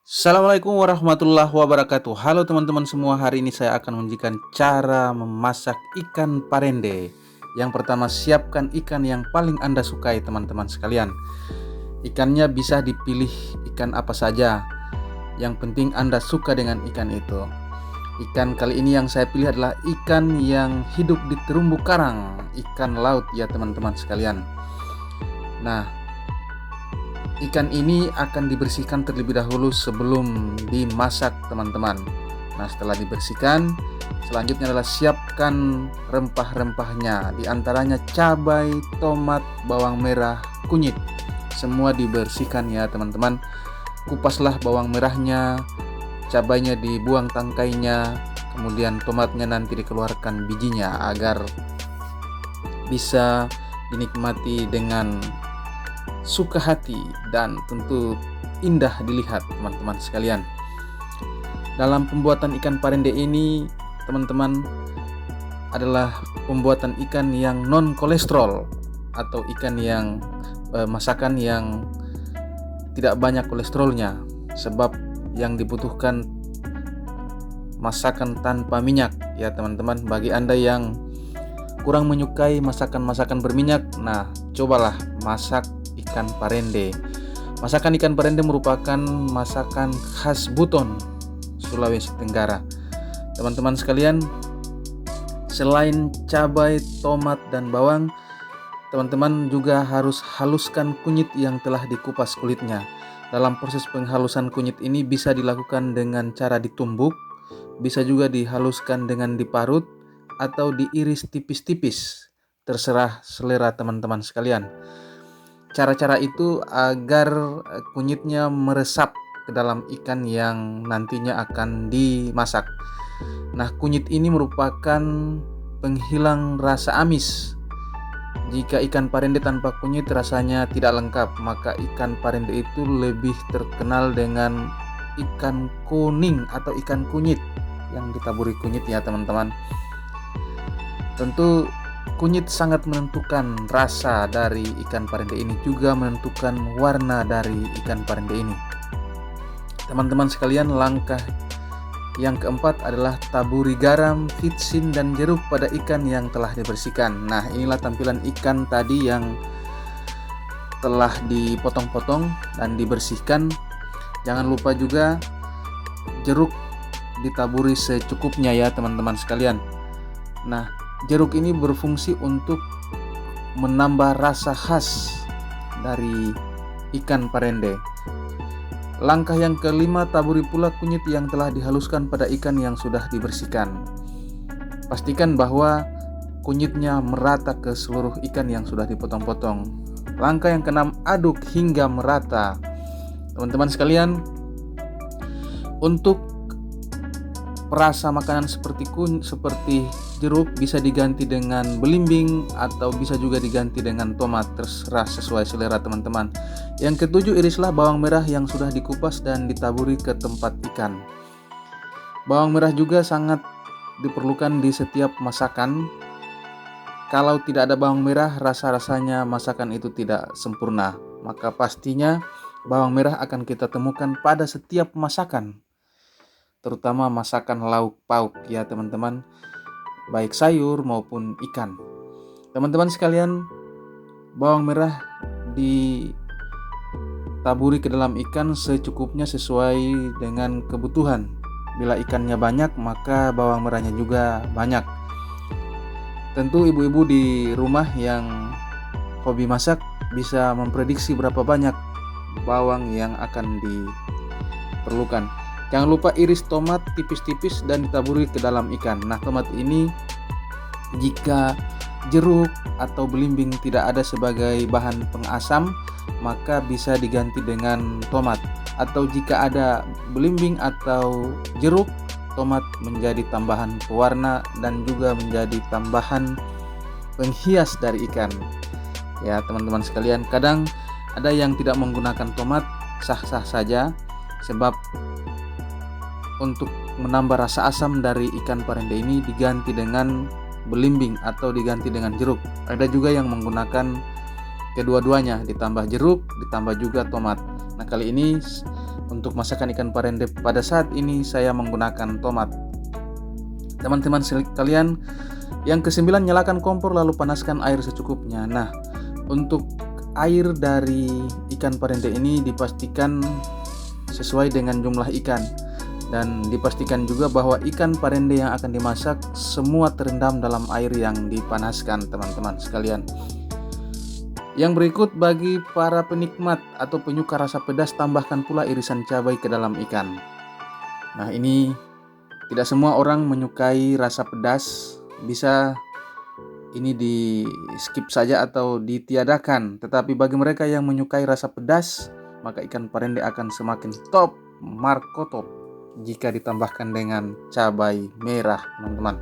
Assalamualaikum warahmatullahi wabarakatuh. Halo teman-teman semua, hari ini saya akan menunjukkan cara memasak ikan parende. Yang pertama, siapkan ikan yang paling Anda sukai teman-teman sekalian. Ikannya bisa dipilih ikan apa saja. Yang penting Anda suka dengan ikan itu. Ikan kali ini yang saya pilih adalah ikan yang hidup di terumbu karang, ikan laut ya teman-teman sekalian. Nah, ikan ini akan dibersihkan terlebih dahulu sebelum dimasak teman-teman. Nah, setelah dibersihkan, selanjutnya adalah siapkan rempah-rempahnya. Di antaranya cabai, tomat, bawang merah, kunyit. Semua dibersihkan ya teman-teman. Kupaslah bawang merahnya, cabainya dibuang tangkainya, kemudian tomatnya nanti dikeluarkan bijinya agar bisa dinikmati dengan suka hati dan tentu indah dilihat teman-teman sekalian. Dalam pembuatan ikan parende ini teman-teman adalah pembuatan ikan yang non kolesterol atau ikan yang masakan yang tidak banyak kolesterolnya, sebab yang dibutuhkan masakan tanpa minyak ya teman-teman. Bagi Anda yang kurang menyukai masakan-masakan berminyak, nah cobalah masak ikan parende. Masakan ikan parende merupakan masakan khas Buton, Sulawesi Tenggara. Teman-teman sekalian, selain cabai, tomat, dan bawang, teman-teman juga harus haluskan kunyit yang telah dikupas kulitnya. Dalam proses penghalusan kunyit ini bisa dilakukan dengan cara ditumbuk, bisa juga dihaluskan dengan diparut, atau diiris tipis-tipis. Terserah selera teman-teman sekalian. Cara-cara itu agar kunyitnya meresap ke dalam ikan yang nantinya akan dimasak. Nah, kunyit ini merupakan penghilang rasa amis. Jika ikan parende tanpa kunyit rasanya tidak lengkap, maka ikan parende itu lebih terkenal dengan ikan kuning atau ikan kunyit yang ditaburi kunyit ya teman-teman. Tentu kunyit sangat menentukan rasa dari ikan parende ini, juga menentukan warna dari ikan parende ini. Teman-teman sekalian, langkah yang keempat adalah taburi garam, vitsin, dan jeruk pada ikan yang telah dibersihkan. Nah, inilah tampilan ikan tadi yang telah dipotong-potong dan dibersihkan. Jangan lupa juga jeruk ditaburi secukupnya ya teman-teman sekalian. Nah, jeruk ini berfungsi untuk menambah rasa khas dari ikan parende. Langkah yang kelima, taburi pula kunyit yang telah dihaluskan pada ikan yang sudah dibersihkan. Pastikan bahwa kunyitnya merata ke seluruh ikan yang sudah dipotong-potong. Langkah yang keenam, aduk hingga merata. Teman-teman sekalian, untuk perasa makanan seperti jeruk bisa diganti dengan belimbing atau bisa juga diganti dengan tomat, terserah sesuai selera teman-teman. Yang ketujuh, irislah bawang merah yang sudah dikupas dan ditaburi ke tempat ikan. Bawang merah juga sangat diperlukan di setiap masakan. Kalau tidak ada bawang merah, rasa-rasanya masakan itu tidak sempurna. Maka pastinya bawang merah akan kita temukan pada setiap masakan, terutama masakan lauk pauk ya teman-teman, baik sayur maupun ikan. Teman-teman sekalian, bawang merah ditaburi ke dalam ikan secukupnya sesuai dengan kebutuhan. Bila ikannya banyak, maka bawang merahnya juga banyak. Tentu ibu-ibu di rumah yang hobi masak bisa memprediksi berapa banyak bawang yang akan diperlukan. Jangan lupa iris tomat tipis-tipis dan ditaburi ke dalam ikan. Nah, tomat ini jika jeruk atau belimbing tidak ada sebagai bahan pengasam, maka bisa diganti dengan tomat. Atau jika ada belimbing atau jeruk, tomat menjadi tambahan pewarna dan juga menjadi tambahan penghias dari ikan. Ya, teman-teman sekalian, kadang ada yang tidak menggunakan tomat, sah-sah saja, sebab untuk menambah rasa asam dari ikan parende ini diganti dengan belimbing atau diganti dengan jeruk. Ada juga yang menggunakan kedua-duanya, ditambah jeruk, ditambah juga tomat. Nah, kali ini Untuk masakan ikan parende pada saat ini saya menggunakan tomat. Teman-teman sekalian, yang kesembilan, nyalakan kompor lalu panaskan air secukupnya. Nah, untuk air dari ikan parende ini dipastikan sesuai dengan jumlah ikan, dan dipastikan juga bahwa ikan parende yang akan dimasak semua terendam dalam air yang dipanaskan, teman-teman sekalian. Yang berikut, bagi para penikmat atau penyuka rasa pedas, tambahkan pula irisan cabai ke dalam ikan. Nah, ini tidak semua orang menyukai rasa pedas, bisa ini di skip saja atau ditiadakan. Tetapi bagi mereka yang menyukai rasa pedas, maka ikan parende akan semakin top, markotop jika ditambahkan dengan cabai merah, teman-teman.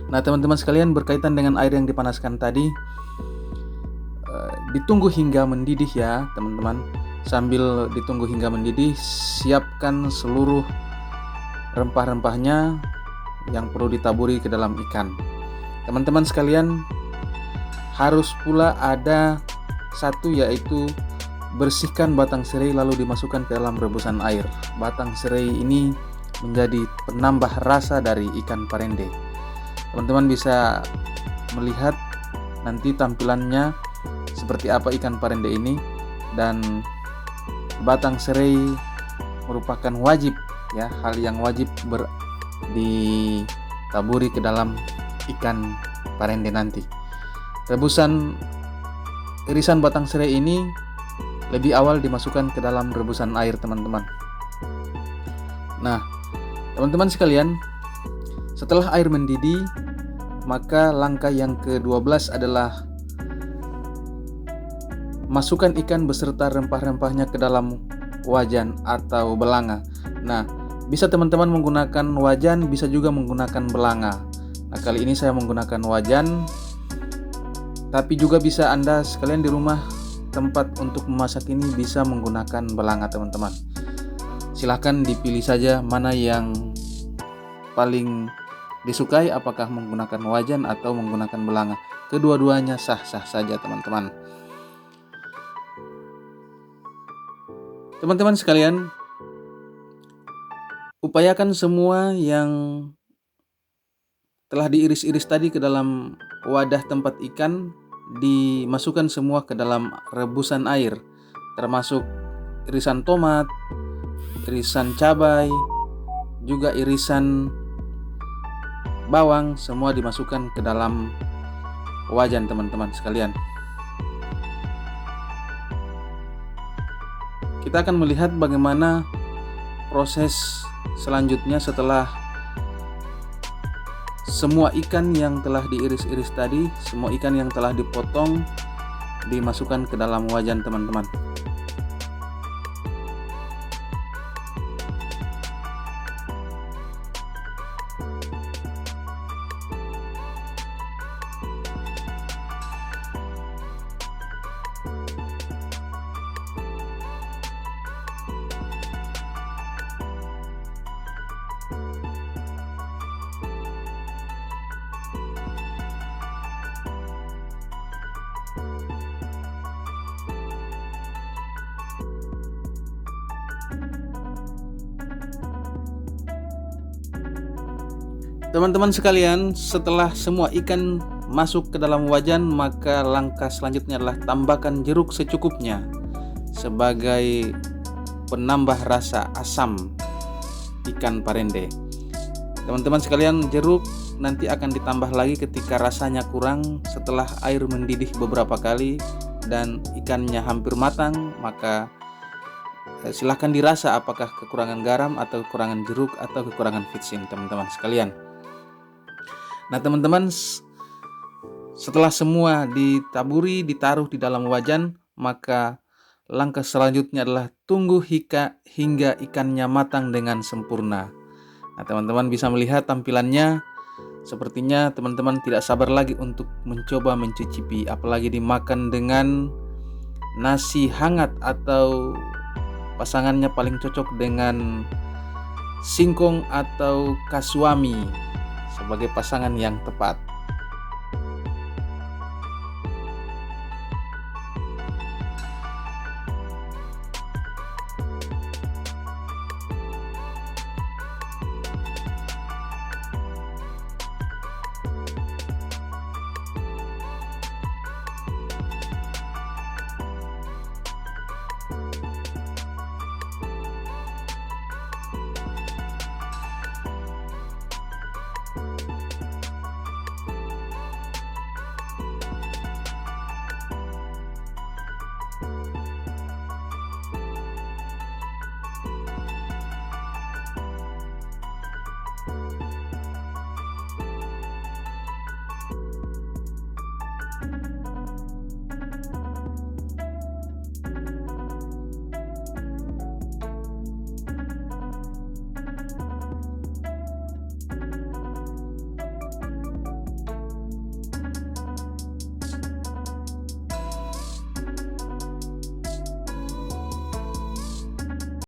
Nah, teman-teman sekalian, berkaitan dengan air yang dipanaskan tadi, ditunggu hingga mendidih ya, teman-teman. Sambil ditunggu hingga mendidih, siapkan seluruh rempah-rempahnya yang perlu ditaburi ke dalam ikan. Teman-teman sekalian, harus pula ada satu, yaitu bersihkan batang serai lalu dimasukkan ke dalam rebusan air. Batang serai ini menjadi penambah rasa dari ikan parende. Teman-teman bisa melihat nanti tampilannya seperti apa ikan parende ini, dan batang serai merupakan wajib ya, hal yang wajib ditaburi ke dalam ikan parende nanti. Rebusan irisan batang serai ini lebih awal dimasukkan ke dalam rebusan air, teman-teman. Nah, teman-teman sekalian, setelah air mendidih, maka langkah yang ke-12 adalah masukkan ikan beserta rempah-rempahnya ke dalam wajan atau belanga. Nah, bisa teman-teman menggunakan wajan, bisa juga menggunakan belanga. Nah, kali ini saya menggunakan wajan, tapi juga bisa Anda sekalian di rumah tempat untuk memasak ini bisa menggunakan belanga, teman-teman. Silahkan dipilih saja mana yang paling disukai, apakah menggunakan wajan atau menggunakan belanga. Kedua-duanya sah-sah saja, teman-teman. Teman-teman sekalian, upayakan semua yang telah diiris-iris tadi ke dalam wadah tempat ikan dimasukkan semua ke dalam rebusan air, termasuk irisan tomat, irisan cabai, juga irisan bawang, semua dimasukkan ke dalam wajan, teman-teman sekalian. Kita akan melihat bagaimana proses selanjutnya setelah semua ikan yang telah diiris-iris tadi, semua ikan yang telah dipotong dimasukkan ke dalam wajan, teman-teman. Teman-teman sekalian, setelah semua ikan masuk ke dalam wajan, maka langkah selanjutnya adalah tambahkan jeruk secukupnya sebagai penambah rasa asam ikan parende. Teman-teman sekalian, jeruk nanti akan ditambah lagi ketika rasanya kurang setelah air mendidih beberapa kali dan ikannya hampir matang, maka silahkan dirasa apakah kekurangan garam atau kekurangan jeruk atau kekurangan vitsin, teman-teman sekalian. Nah, teman-teman, setelah semua ditaburi, ditaruh di dalam wajan, maka langkah selanjutnya adalah tunggu hingga ikannya matang dengan sempurna. Nah, teman-teman bisa melihat tampilannya. Sepertinya teman-teman tidak sabar lagi untuk mencoba mencicipi, apalagi dimakan dengan nasi hangat atau pasangannya paling cocok dengan singkong atau kasuami sebagai pasangan yang tepat.